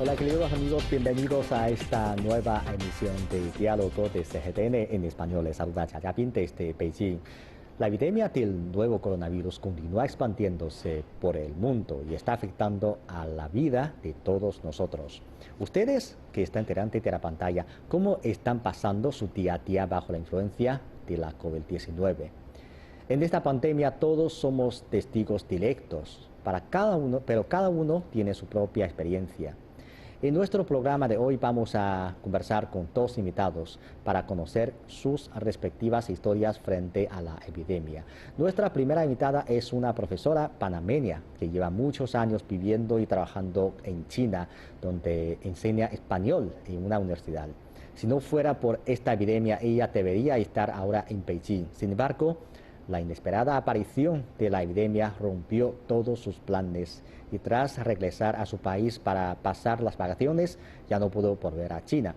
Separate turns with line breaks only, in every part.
Hola queridos amigos, bienvenidos a esta nueva emisión de Diálogo de CGTN en español. Les saluda Chayapin desde Beijing. La epidemia del nuevo coronavirus continúa expandiéndose por el mundo y está afectando a la vida de todos nosotros. Ustedes que están delante de la pantalla, ¿cómo están pasando su día a día bajo la influencia de la COVID-19? En esta pandemia todos somos testigos directos para cada uno, pero cada uno tiene su propia experiencia. En nuestro programa de hoy vamos a conversar con dos invitados para conocer sus respectivas historias frente a la epidemia. Nuestra primera invitada es una profesora panameña que lleva muchos años viviendo y trabajando en China, donde enseña español en una universidad. Si no fuera por esta epidemia, ella debería estar ahora en Beijing. Sin embargo, la inesperada aparición de la epidemia rompió todos sus planes y tras regresar a su país para pasar las vacaciones, ya no pudo volver a China.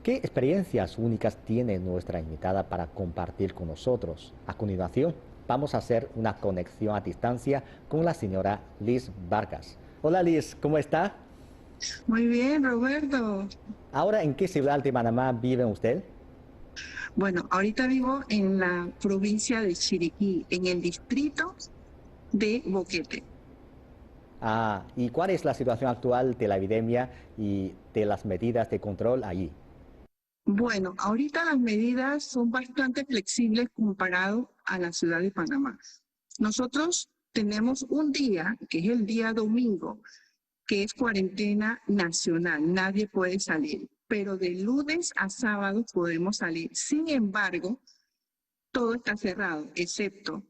¿Qué experiencias únicas tiene nuestra invitada para compartir con nosotros? A continuación, vamos a hacer una conexión a distancia con la señora Liz Vargas. Hola Liz, ¿cómo está?
Muy bien, Roberto.
¿Ahora en qué ciudad de Panamá vive usted?
Bueno, ahorita vivo en la provincia de Chiriquí, en el distrito de Boquete.
¿Y cuál es la situación actual de la epidemia y de las medidas de control allí?
Bueno, ahorita las medidas son bastante flexibles comparado a la ciudad de Panamá. Nosotros tenemos un día, que es el día domingo, que es cuarentena nacional, nadie puede salir, pero de lunes a sábado podemos salir. Sin embargo, todo está cerrado, excepto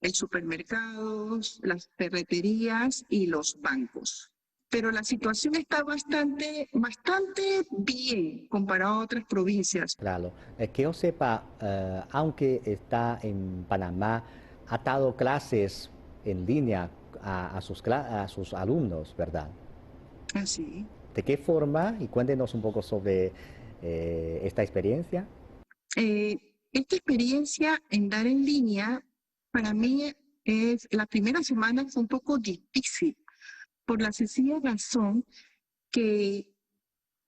el supermercados, las ferreterías y los bancos. Pero la situación está bastante bien comparado a otras provincias.
Claro, que yo sepa, aunque está en Panamá, ha dado clases en línea a sus alumnos, ¿verdad?
Así.
¿De qué forma? Y cuéntenos un poco sobre esta experiencia.
Esta experiencia en dar en línea, para mí es, la primera semana fue un poco difícil, por la sencilla razón que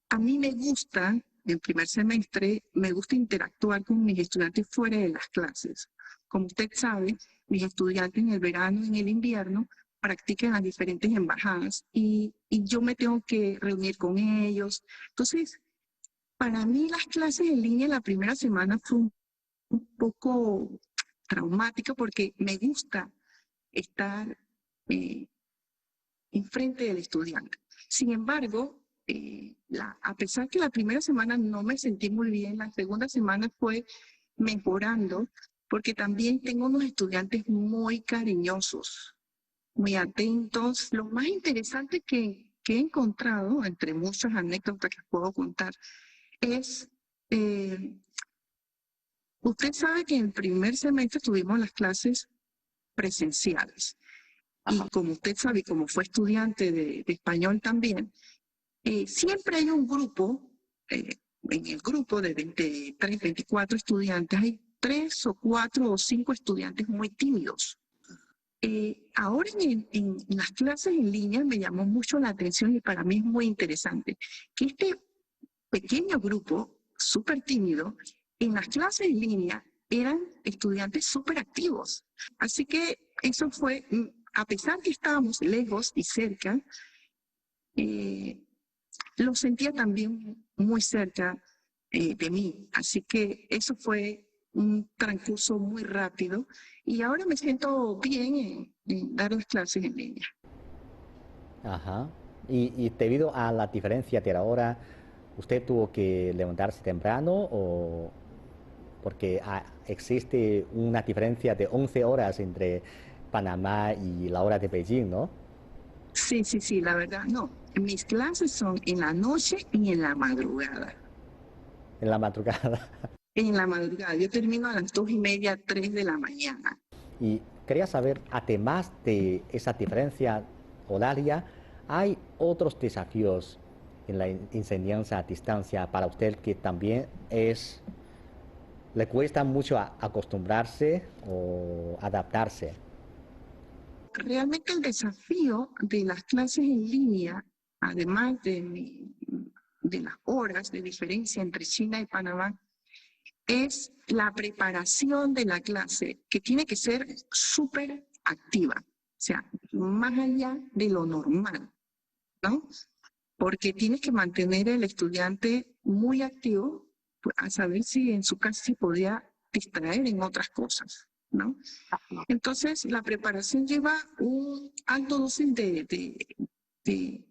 a mí me gusta, en primer semestre, me gusta interactuar con mis estudiantes fuera de las clases. Como usted sabe, mis estudiantes en el verano y en el invierno practican las diferentes embajadas y yo me tengo que reunir con ellos. Entonces, para mí las clases en línea la primera semana fue un poco traumática porque me gusta estar eh, enfrente del estudiante. Sin embargo, a pesar que la primera semana no me sentí muy bien, la segunda semana fue mejorando porque también tengo unos estudiantes muy cariñosos, muy atentos. Lo más interesante que he encontrado, entre muchas anécdotas que puedo contar, es, eh, usted sabe que en el primer semestre tuvimos las clases presenciales. Y como usted sabe, como fue estudiante de español también, siempre hay un grupo, en el grupo de 23, 24 estudiantes, hay 3 o 4 o 5 estudiantes muy tímidos. Ahora en las clases en línea me llamó mucho la atención y para mí es muy interesante que este pequeño grupo, súper tímido, en las clases en línea eran estudiantes súper activos. Así que eso fue, a pesar que estábamos lejos y cerca, eh, lo sentía también muy cerca de mí. Así que eso fue un transcurso muy rápido y ahora me siento bien en dar las clases en línea.
Ajá. Y debido a la diferencia de la hora, ¿usted tuvo que levantarse temprano o porque existe una diferencia de 11 horas entre Panamá y la hora de Beijing, ¿no?
Sí, sí, sí, la verdad, no. Mis clases son en la noche y en la madrugada.
En la madrugada.
En la madrugada, yo termino a las 2:30, 3 de la mañana.
Y quería saber, además de esa diferencia horaria, ¿hay otros desafíos en la enseñanza a distancia para usted que también le cuesta mucho acostumbrarse o adaptarse?
Realmente el desafío de las clases en línea además de las horas de diferencia entre China y Panamá, es la preparación de la clase, que tiene que ser súper activa, o sea, más allá de lo normal, ¿no? Porque tienes que mantener al estudiante muy activo, pues, a saber si en su casa se podía distraer en otras cosas, ¿no? Entonces, la preparación lleva un alto dosis de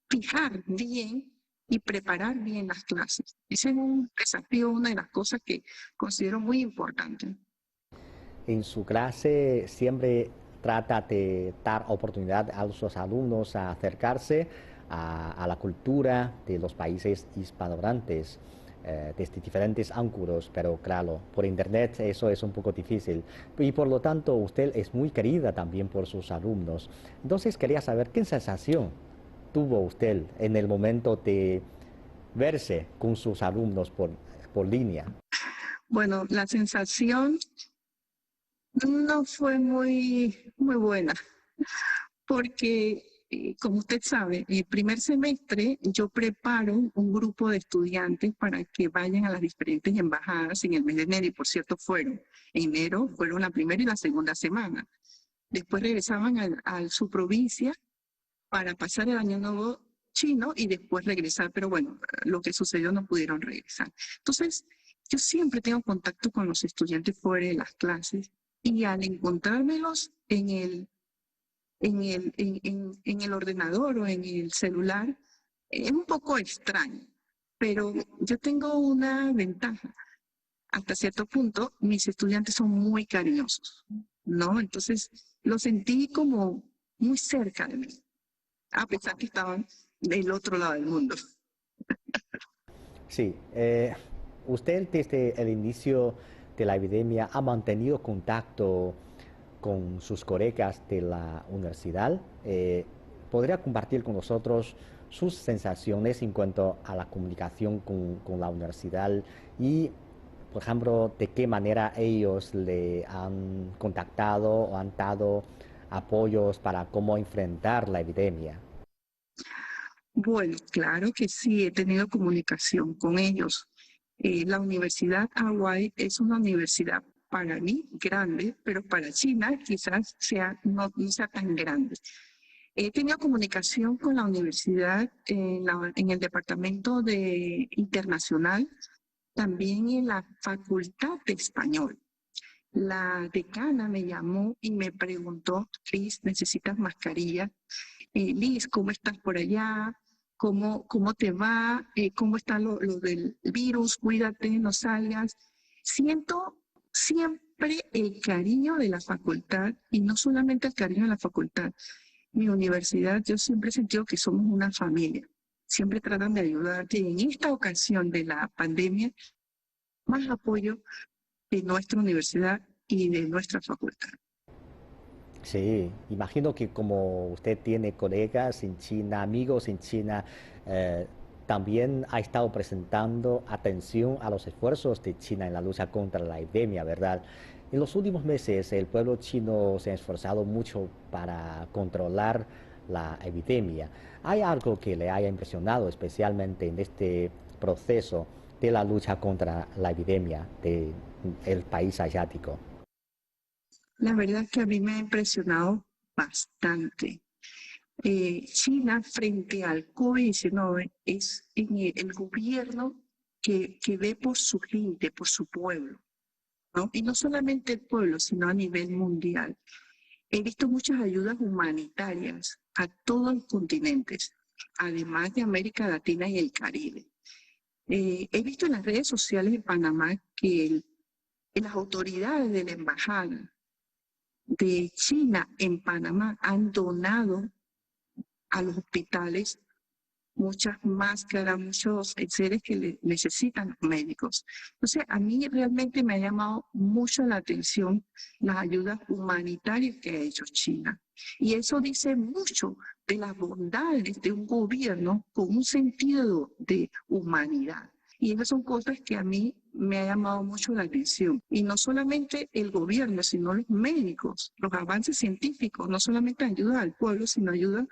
fijar bien y preparar bien las clases. Ese es un desafío, una de las cosas que considero muy importante.
En su clase siempre trata de dar oportunidad a los alumnos a acercarse a la cultura de los países hispanohablantes desde diferentes ángulos, pero claro, por internet eso es un poco difícil. Y por lo tanto, usted es muy querida también por sus alumnos. Entonces quería saber qué sensación tuvo usted en el momento de verse con sus alumnos por línea.
Bueno, la sensación no fue muy buena, porque, como usted sabe, el primer semestre yo preparo un grupo de estudiantes para que vayan a las diferentes embajadas en el mes de enero, y por cierto fueron. En enero fueron la primera y la segunda semana. Después regresaban a su provincia para pasar el año nuevo chino y después regresar, pero bueno, lo que sucedió no pudieron regresar. Entonces, yo siempre tengo contacto con los estudiantes fuera de las clases y al encontrármelos en el ordenador o en el celular, es un poco extraño, pero yo tengo una ventaja. Hasta cierto punto, mis estudiantes son muy cariñosos, ¿no? Entonces, lo sentí como muy cerca de mí, a pesar que estaban del otro lado del mundo.
Sí, usted desde el inicio de la epidemia ha mantenido contacto con sus colegas de la universidad. ¿Podría compartir con nosotros sus sensaciones en cuanto a la comunicación con la universidad y, por ejemplo, de qué manera ellos le han contactado o han dado apoyos para cómo enfrentar la epidemia?
Bueno, claro que sí, he tenido comunicación con ellos. La Universidad Hawaii es una universidad para mí grande, pero para China quizás no sea tan grande. He tenido comunicación con la universidad en el departamento de internacional, también en la facultad de español. La decana me llamó y me preguntó: Liz, ¿necesitas mascarilla? Liz, ¿cómo estás por allá? ¿Cómo te va? ¿Cómo está lo del virus? Cuídate, no salgas. Siento siempre el cariño de la facultad, y no solamente el cariño de la facultad. Mi universidad, yo siempre he sentido que somos una familia. Siempre tratan de ayudarte, y en esta ocasión de la pandemia, más apoyo de nuestra universidad y de nuestra facultad.
Sí, imagino que como usted tiene colegas en China, amigos en China, eh, también ha estado presentando atención a los esfuerzos de China en la lucha contra la epidemia, ¿verdad? En los últimos meses el pueblo chino se ha esforzado mucho para controlar la epidemia. ¿Hay algo que le haya impresionado especialmente en este proceso de la lucha contra la epidemia del país asiático?
La verdad que a mí me ha impresionado bastante. China frente al COVID-19 es el gobierno que ve por su gente, por su pueblo, ¿no? Y no solamente el pueblo, sino a nivel mundial. He visto muchas ayudas humanitarias a todos los continentes, además de América Latina y el Caribe. He visto en las redes sociales de Panamá que las autoridades de la embajada de China en Panamá han donado a los hospitales muchas máscaras, muchos seres que necesitan médicos. Entonces, a mí realmente me ha llamado mucho la atención las ayudas humanitarias que ha hecho China. Y eso dice mucho de las bondades de un gobierno con un sentido de humanidad. Y esas son cosas que a mí me ha llamado mucho la atención. Y no solamente el gobierno, sino los médicos, los avances científicos, no solamente ayudan al pueblo, sino ayudan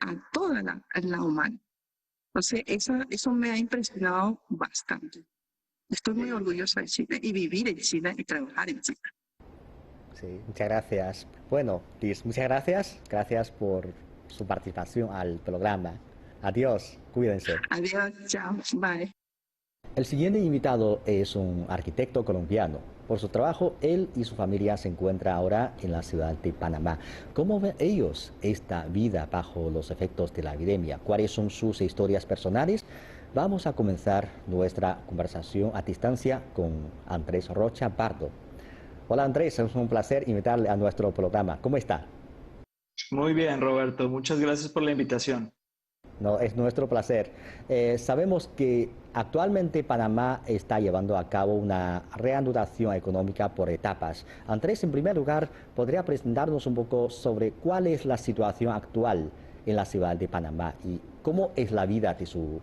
a toda la humanidad. Entonces, eso me ha impresionado bastante. Estoy muy orgullosa de Chile y vivir en Chile y trabajar en Chile.
Sí, muchas gracias. Bueno, Liz, muchas gracias. Gracias por su participación al programa. Adiós, cuídense.
Adiós, chao, bye.
El siguiente invitado es un arquitecto colombiano. Por su trabajo, él y su familia se encuentran ahora en la ciudad de Panamá. ¿Cómo ven ellos esta vida bajo los efectos de la epidemia? ¿Cuáles son sus historias personales? Vamos a comenzar nuestra conversación a distancia con Andrés Rocha Pardo. Hola Andrés, es un placer invitarle a nuestro programa. ¿Cómo está?
Muy bien, Roberto. Muchas gracias por la invitación.
No, es nuestro placer. Sabemos que actualmente Panamá está llevando a cabo una reanudación económica por etapas. Andrés, en primer lugar, ¿podría presentarnos un poco sobre cuál es la situación actual en la ciudad de Panamá y cómo es la vida de su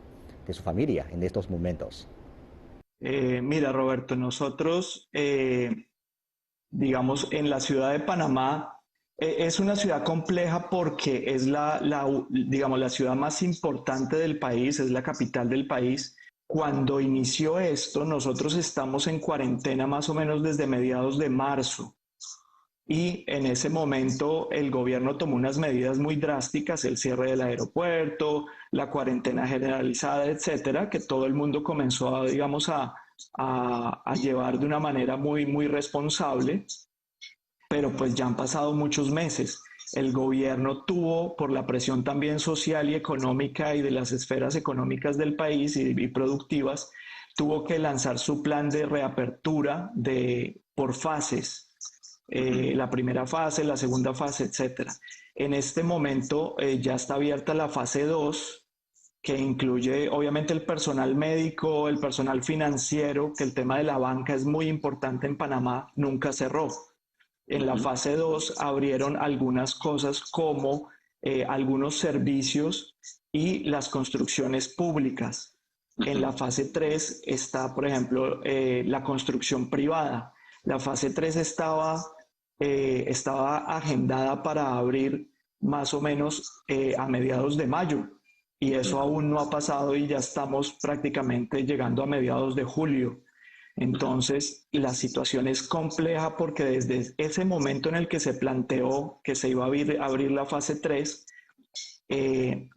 familia en estos momentos?
Mira, Roberto, nosotros, digamos, en la ciudad de Panamá, es una ciudad compleja porque es digamos, la ciudad más importante del país, es la capital del país. Cuando inició esto, nosotros estamos en cuarentena más o menos desde mediados de marzo. Y en ese momento el gobierno tomó unas medidas muy drásticas, el cierre del aeropuerto, la cuarentena generalizada, etcétera, que todo el mundo comenzó a, digamos, a llevar de una manera muy responsable, pero pues ya han pasado muchos meses. El gobierno tuvo, por la presión también social y económica y de las esferas económicas del país y productivas, tuvo que lanzar su plan de reapertura por fases. La primera fase, la segunda fase, etcétera. En este momento ya está abierta la fase 2, que incluye obviamente el personal médico, el personal financiero, que el tema de la banca es muy importante en Panamá, nunca cerró. En la fase 2 abrieron algunas cosas como algunos servicios y las construcciones públicas. En la fase 3 está, por ejemplo, la construcción privada. La fase 3 estaba agendada para abrir más o menos a mediados de mayo y eso aún no ha pasado y ya estamos prácticamente llegando a mediados de julio. Entonces, la situación es compleja porque desde ese momento en el que se planteó que se iba a abrir la fase 3,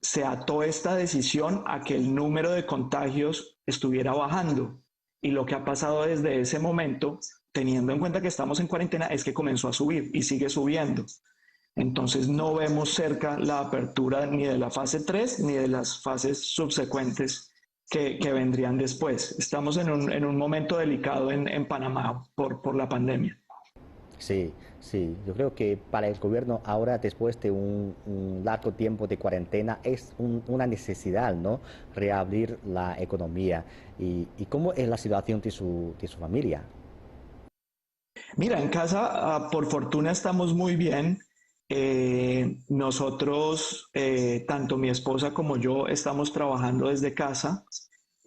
se ató esta decisión a que el número de contagios estuviera bajando. Y lo que ha pasado desde ese momento, teniendo en cuenta que estamos en cuarentena, es que comenzó a subir y sigue subiendo. Entonces no vemos cerca la apertura ni de la fase 3 ni de las fases subsecuentes que vendrían después. Estamos en un momento delicado en Panamá por la pandemia.
Sí, sí, yo creo que para el gobierno ahora, después de un largo tiempo de cuarentena, es una necesidad, ¿no? Reabrir la economía. ¿Y cómo es la situación de su familia?
Mira, en casa, por fortuna, estamos muy bien. Nosotros, tanto mi esposa como yo, estamos trabajando desde casa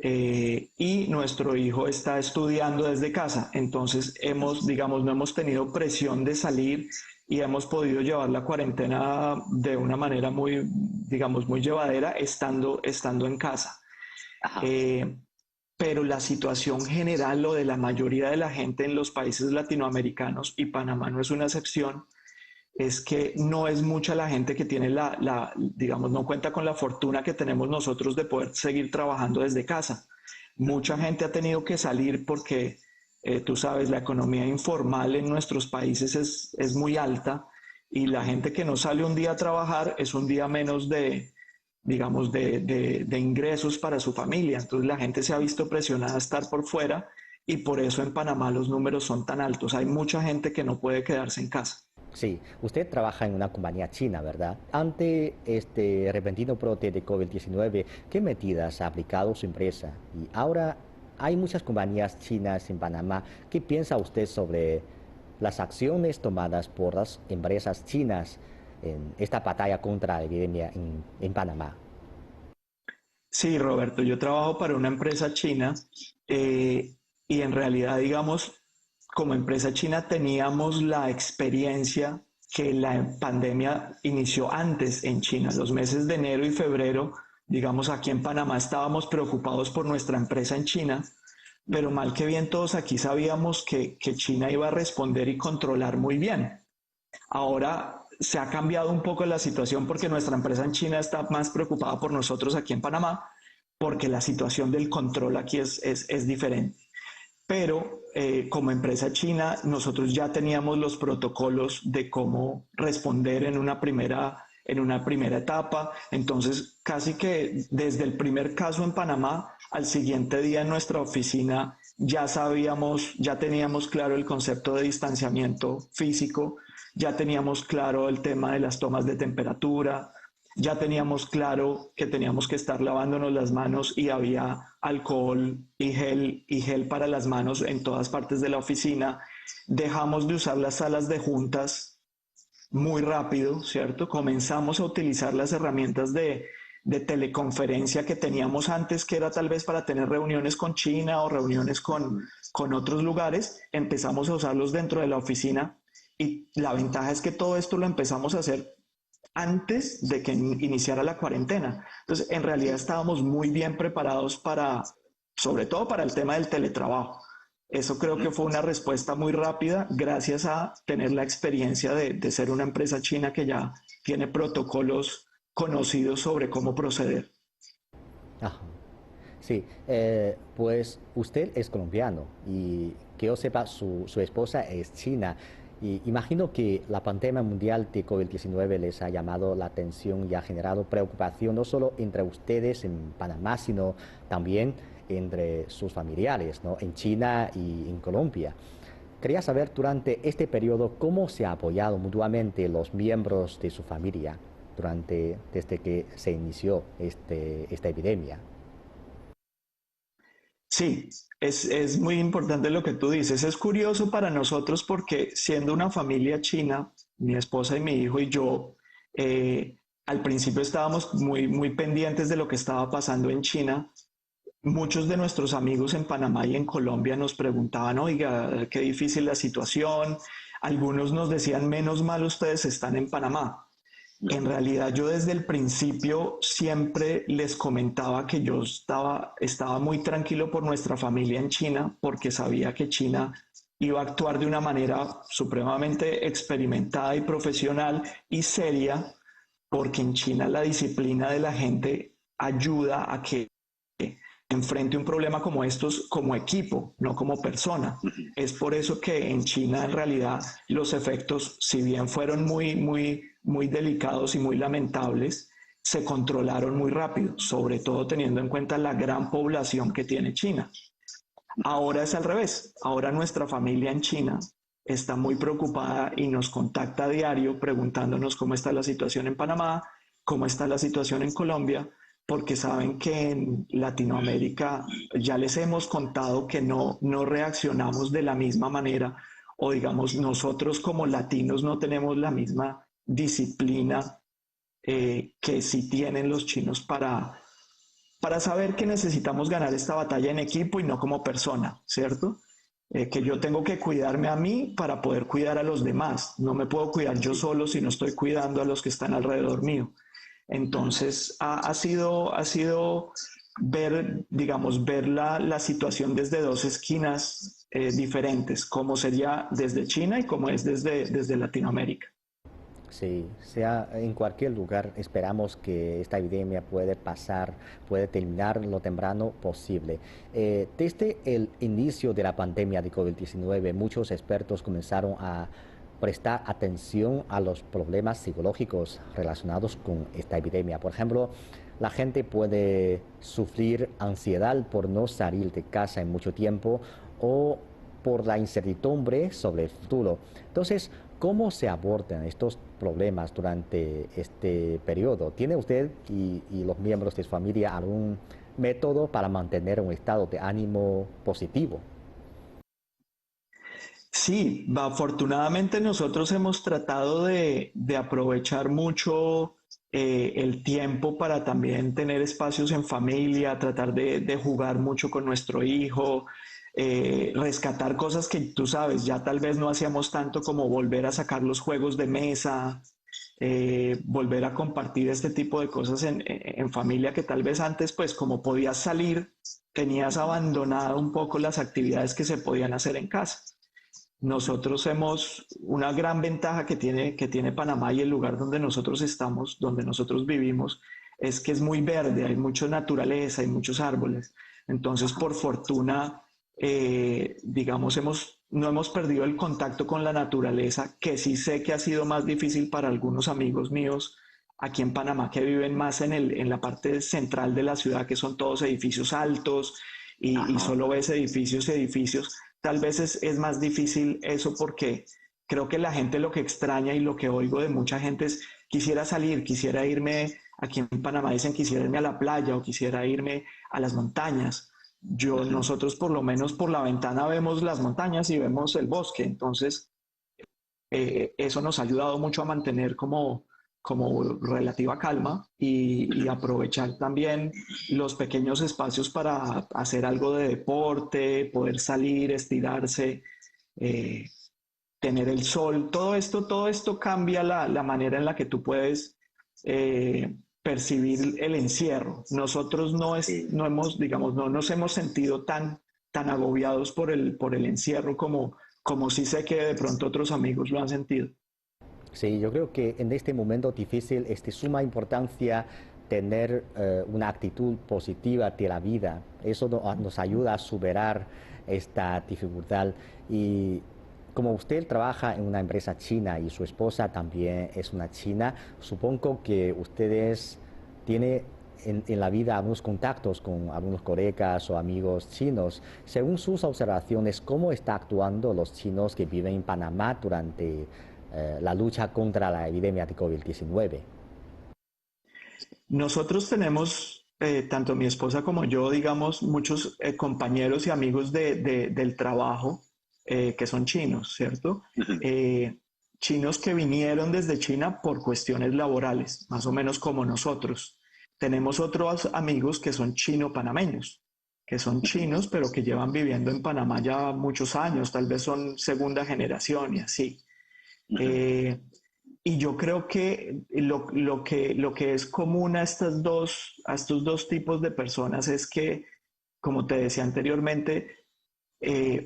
y nuestro hijo está estudiando desde casa. Entonces, digamos, no hemos tenido presión de salir y hemos podido llevar la cuarentena de una manera digamos, muy llevadera estando en casa. Eh, pero la situación general, lo de la mayoría de la gente en los países latinoamericanos, y Panamá no es una excepción, es que no es mucha la gente que tiene digamos, no cuenta con la fortuna que tenemos nosotros de poder seguir trabajando desde casa. Mucha gente ha tenido que salir porque, tú sabes, la economía informal en nuestros países es muy alta y la gente que no sale un día a trabajar es un día menos digamos, de ingresos para su familia. Entonces la gente se ha visto presionada a estar por fuera y por eso en Panamá los números son tan altos. Hay mucha gente que no puede quedarse en casa.
Sí, usted trabaja en una compañía china, ¿verdad? Ante este repentino brote de COVID-19, ¿qué medidas ha aplicado su empresa? Y ahora hay muchas compañías chinas en Panamá. ¿Qué piensa usted sobre las acciones tomadas por las empresas chinas en esta batalla contra la epidemia en Panamá?
Sí, Roberto, yo trabajo para una empresa china eh, y en realidad, digamos, como empresa china teníamos la experiencia que la pandemia inició antes en China. Los meses de enero y febrero, digamos, aquí en Panamá estábamos preocupados por nuestra empresa en China, pero mal que bien todos aquí sabíamos que China iba a responder y controlar muy bien. Ahora se ha cambiado un poco la situación porque nuestra empresa en China está más preocupada por nosotros aquí en Panamá, porque la situación del control aquí es diferente. Pero como empresa china, nosotros ya teníamos los protocolos de cómo responder en una primera etapa. Entonces, casi que desde el primer caso en Panamá, al siguiente día en nuestra oficina ya sabíamos, ya teníamos claro el concepto de distanciamiento físico, ya teníamos claro el tema de las tomas de temperatura, ya teníamos claro que teníamos que estar lavándonos las manos y había alcohol y gel para las manos en todas partes de la oficina. Dejamos de usar las salas de juntas muy rápido, ¿cierto? Comenzamos a utilizar las herramientas de teleconferencia que teníamos antes, que era tal vez para tener reuniones con China o reuniones con otros lugares. Empezamos a usarlos dentro de la oficina y la ventaja es que todo esto lo empezamos a hacer antes de que iniciara la cuarentena. Entonces, en realidad estábamos muy bien preparados para, sobre todo para el tema del teletrabajo. Eso creo que fue una respuesta muy rápida gracias a tener la experiencia de ser una empresa china que ya tiene protocolos conocidos sobre cómo proceder.
Ajá. Sí, pues usted es colombiano y que yo sepa, su esposa es china. Y imagino que la pandemia mundial de COVID-19 les ha llamado la atención y ha generado preocupación no solo entre ustedes en Panamá, sino también entre sus familiares, ¿no? En China y en Colombia. Quería saber durante este periodo cómo se ha apoyado mutuamente los miembros de su familia desde que se inició esta epidemia.
Sí, es muy importante lo que tú dices. Es curioso para nosotros porque siendo una familia china, mi esposa y mi hijo y yo, al principio estábamos muy pendientes de lo que estaba pasando en China. Muchos de nuestros amigos en Panamá y en Colombia nos preguntaban, oiga, qué difícil la situación. Algunos nos decían, menos mal ustedes están en Panamá. En realidad yo desde el principio siempre les comentaba que yo estaba muy tranquilo por nuestra familia en China porque sabía que China iba a actuar de una manera supremamente experimentada y profesional y seria porque en China la disciplina de la gente ayuda a que enfrente un problema como estos como equipo, no como persona. Es por eso que en China en realidad los efectos, si bien fueron muy delicados y muy lamentables, se controlaron muy rápido, sobre todo teniendo en cuenta la gran población que tiene China. Ahora es al revés. Ahora nuestra familia en China está muy preocupada y nos contacta a diario preguntándonos cómo está la situación en Panamá, cómo está la situación en Colombia, porque saben que en Latinoamérica ya les hemos contado que no reaccionamos de la misma manera o digamos nosotros como latinos no tenemos la misma disciplina que sí tienen los chinos para saber que necesitamos ganar esta batalla en equipo y no como persona, ¿cierto? Que yo tengo que cuidarme a mí para poder cuidar a los demás. No me puedo cuidar yo solo si no estoy cuidando a los que están alrededor mío. Entonces ha sido ver, digamos, ver la situación desde dos esquinas diferentes, como sería desde China y como es desde Latinoamérica.
Sí, sea en cualquier lugar, esperamos que esta epidemia puede terminar lo temprano posible. Desde el inicio de la pandemia de COVID-19, muchos expertos comenzaron a prestar atención a los problemas psicológicos relacionados con esta epidemia. Por ejemplo, la gente puede sufrir ansiedad por no salir de casa en mucho tiempo o por la incertidumbre sobre el futuro. Entonces, ¿cómo se abordan estos problemas durante este periodo? ¿Tiene usted y los miembros de su familia algún método para mantener un estado de ánimo positivo?
Sí, afortunadamente nosotros hemos tratado de aprovechar mucho el tiempo para también tener espacios en familia, tratar de jugar mucho con nuestro hijo, rescatar cosas que tú sabes, ya tal vez no hacíamos tanto como volver a sacar los juegos de mesa, volver a compartir este tipo de cosas en familia que tal vez antes, pues como podías salir, tenías abandonado un poco las actividades que se podían hacer en casa. Nosotros hemos, una gran ventaja que tiene Panamá y el lugar donde nosotros estamos, donde nosotros vivimos, es que es muy verde, hay mucha naturaleza, hay muchos árboles. Entonces, por fortuna, digamos, no hemos perdido el contacto con la naturaleza, que sí sé que ha sido más difícil para algunos amigos míos aquí en Panamá que viven más en la parte central de la ciudad, que son todos edificios altos y solo ves edificios, edificios. Tal vez es más difícil eso porque creo que la gente lo que extraña y lo que oigo de mucha gente es quisiera salir, quisiera irme, aquí en Panamá dicen quisiera irme a la playa o quisiera irme a las montañas. Nosotros por lo menos por la ventana vemos las montañas y vemos el bosque, entonces eso nos ha ayudado mucho a mantener como relativa calma y aprovechar también los pequeños espacios para hacer algo de deporte, poder salir, estirarse, eh, tener el sol. Todo esto cambia la manera en la que tú puedes percibir el encierro. Nosotros no hemos, digamos, no nos hemos sentido tan agobiados por el encierro como sí sé que de pronto otros amigos lo han sentido.
Sí, yo creo que en este momento difícil es de suma importancia tener una actitud positiva de la vida. Eso nos ayuda a superar esta dificultad. Y como usted trabaja en una empresa china y su esposa también es una china, supongo que ustedes tienen en la vida algunos contactos con algunos colegas o amigos chinos. Según sus observaciones, ¿cómo está actuando los chinos que viven en Panamá durante la lucha contra la epidemia de COVID-19?
Nosotros tenemos, tanto mi esposa como yo, digamos, muchos compañeros y amigos del trabajo que son chinos, ¿cierto? Chinos que vinieron desde China por cuestiones laborales, más o menos como nosotros. Tenemos otros amigos que son chino-panameños, que son chinos, pero que llevan viviendo en Panamá ya muchos años, tal vez son segunda generación y así. Y yo creo que lo que es común a estos dos tipos de personas es que, como te decía anteriormente,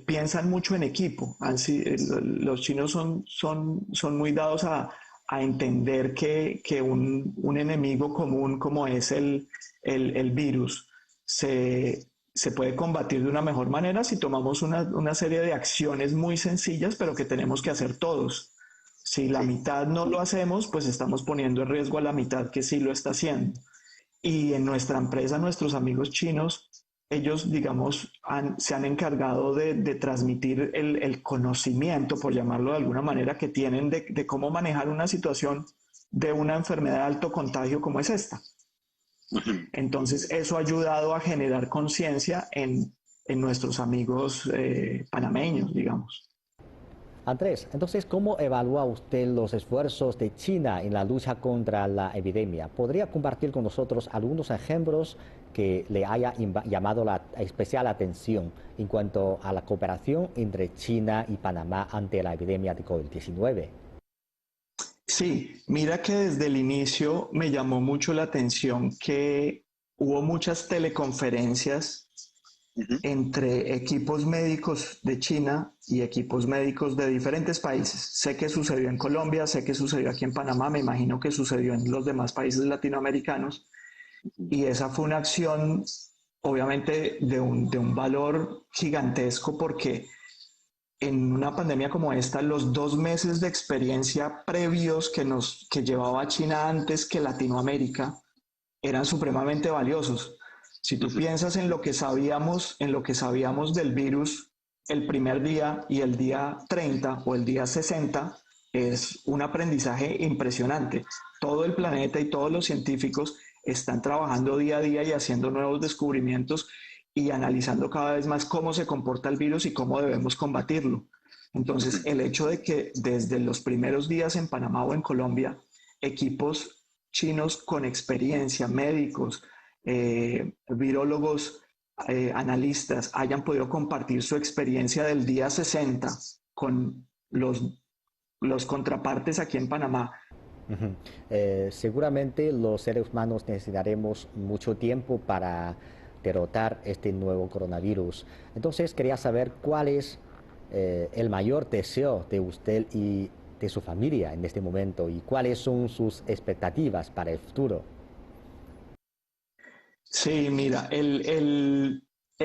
piensan mucho en equipo. Así, los chinos son muy dados a entender que un enemigo común como es el virus se puede combatir de una mejor manera si tomamos una serie de acciones muy sencillas, pero que tenemos que hacer todos. Si la mitad no lo hacemos, pues estamos poniendo en riesgo a la mitad que sí lo está haciendo. Y en nuestra empresa, nuestros amigos chinos, ellos, digamos, se han encargado de transmitir el conocimiento, por llamarlo de alguna manera, que tienen de cómo manejar una situación de una enfermedad de alto contagio como es esta. Entonces, eso ha ayudado a generar conciencia en nuestros amigos panameños, digamos.
Andrés, entonces, ¿cómo evalúa usted los esfuerzos de China en la lucha contra la epidemia? ¿Podría compartir con nosotros algunos ejemplos que le haya llamado la especial atención en cuanto a la cooperación entre China y Panamá ante la epidemia de COVID-19?
Sí, mira que desde el inicio me llamó mucho la atención que hubo muchas teleconferencias entre equipos médicos de China y equipos médicos de diferentes países. Sé que sucedió en Colombia, sé que sucedió aquí en Panamá, me imagino que sucedió en los demás países latinoamericanos. Y esa fue una acción, obviamente, de un valor gigantesco porque en una pandemia como esta, los 2 meses de experiencia previos que llevaba China antes que Latinoamérica eran supremamente valiosos. Si tú piensas en lo que sabíamos del virus el primer día y el día 30 o el día 60, es un aprendizaje impresionante. Todo el planeta y todos los científicos están trabajando día a día y haciendo nuevos descubrimientos y analizando cada vez más cómo se comporta el virus y cómo debemos combatirlo. Entonces, el hecho de que desde los primeros días en Panamá o en Colombia, equipos chinos con experiencia, médicos, virólogos analistas hayan podido compartir su experiencia del día 60 con los contrapartes aquí en Panamá.
Seguramente los seres humanos necesitaremos mucho tiempo para derrotar este nuevo coronavirus. Entonces quería saber cuál es el mayor deseo de usted y de su familia en este momento y cuáles son sus expectativas para el futuro.
Sí, mira, el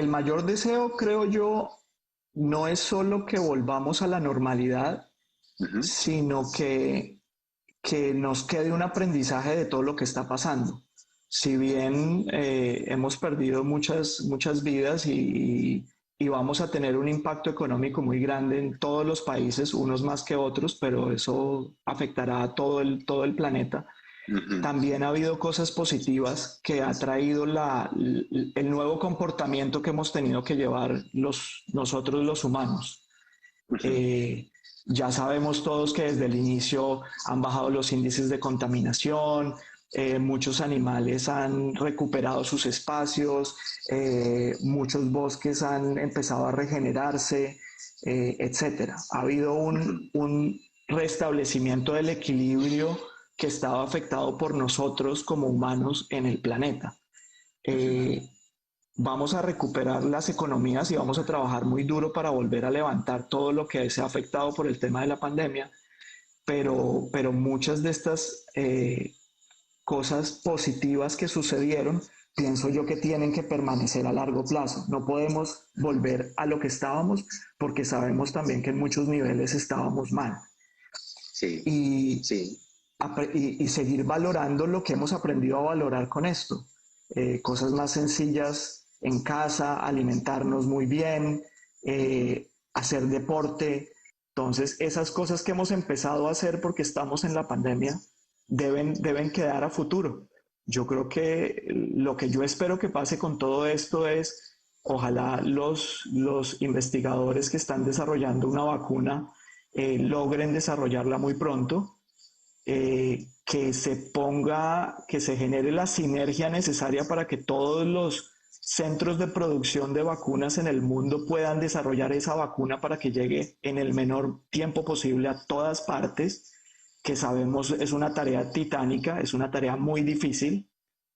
mayor deseo, creo yo, no es solo que volvamos a la normalidad, sino que nos quede un aprendizaje de todo lo que está pasando. Si bien hemos perdido muchas vidas y vamos a tener un impacto económico muy grande en todos los países, unos más que otros, pero eso afectará a todo el planeta. También ha habido cosas positivas que ha traído el nuevo comportamiento que hemos tenido que llevar nosotros los humanos. Ya sabemos todos que desde el inicio han bajado los índices de contaminación, muchos animales han recuperado sus espacios, muchos bosques han empezado a regenerarse, etcétera. Ha habido un restablecimiento del equilibrio que estaba afectado por nosotros como humanos en el planeta. Vamos a recuperar las economías y vamos a trabajar muy duro para volver a levantar todo lo que se ha afectado por el tema de la pandemia, pero muchas de estas cosas positivas que sucedieron, pienso yo que tienen que permanecer a largo plazo. No podemos volver a lo que estábamos porque sabemos también que en muchos niveles estábamos mal.
Sí,
y,
sí.
y seguir valorando lo que hemos aprendido a valorar con esto. Cosas más sencillas en casa, alimentarnos muy bien, hacer deporte. Entonces, esas cosas que hemos empezado a hacer porque estamos en la pandemia deben quedar a futuro. Yo creo que lo que yo espero que pase con todo esto es, ojalá los investigadores que están desarrollando una vacuna logren desarrollarla muy pronto, que se genere la sinergia necesaria para que todos los centros de producción de vacunas en el mundo puedan desarrollar esa vacuna para que llegue en el menor tiempo posible a todas partes, que sabemos es una tarea titánica, es una tarea muy difícil,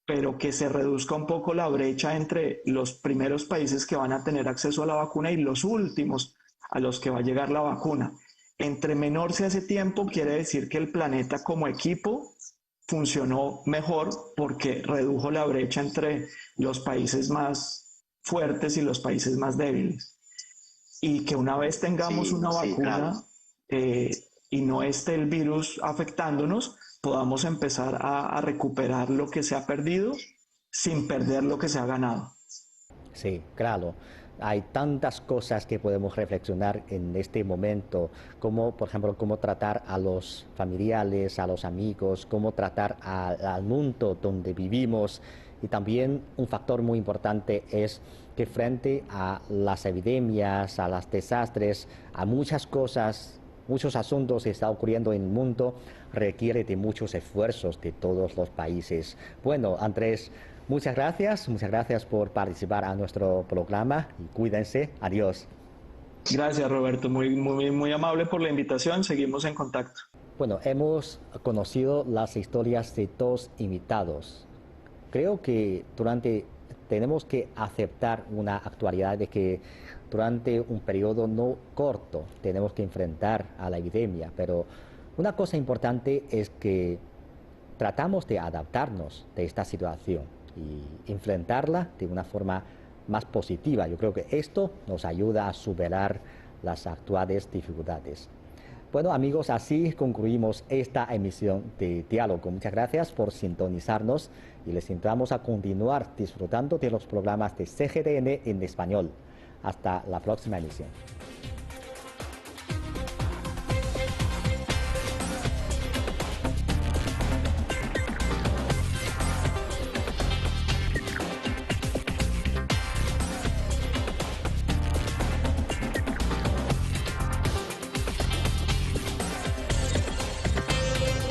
pero que se reduzca un poco la brecha entre los primeros países que van a tener acceso a la vacuna y los últimos a los que va a llegar la vacuna. Entre menor sea ese tiempo, quiere decir que el planeta como equipo funcionó mejor porque redujo la brecha entre los países más fuertes y los países más débiles. Y que una vez tengamos una vacuna y no esté el virus afectándonos, podamos empezar a recuperar lo que se ha perdido sin perder lo que se ha ganado.
Sí, claro. Hay tantas cosas que podemos reflexionar en este momento, como por ejemplo cómo tratar a los familiares, a los amigos, cómo tratar al mundo donde vivimos. Y también un factor muy importante es que frente a las epidemias, a los desastres, a muchas cosas, muchos asuntos que están ocurriendo en el mundo, requiere de muchos esfuerzos de todos los países. Bueno, Andrés, muchas gracias por participar a nuestro programa y cuídense. Adiós.
Gracias, Roberto, muy amable por la invitación. Seguimos en contacto.
Bueno, hemos conocido las historias de dos invitados. Creo que tenemos que aceptar una actualidad de que durante un periodo no corto tenemos que enfrentar a la epidemia, pero una cosa importante es que tratamos de adaptarnos de esta situación y enfrentarla de una forma más positiva. Yo creo que esto nos ayuda a superar las actuales dificultades. Bueno, amigos, así concluimos esta emisión de Diálogo. Muchas gracias por sintonizarnos y les invitamos a continuar disfrutando de los programas de CGTN en español. Hasta la próxima emisión.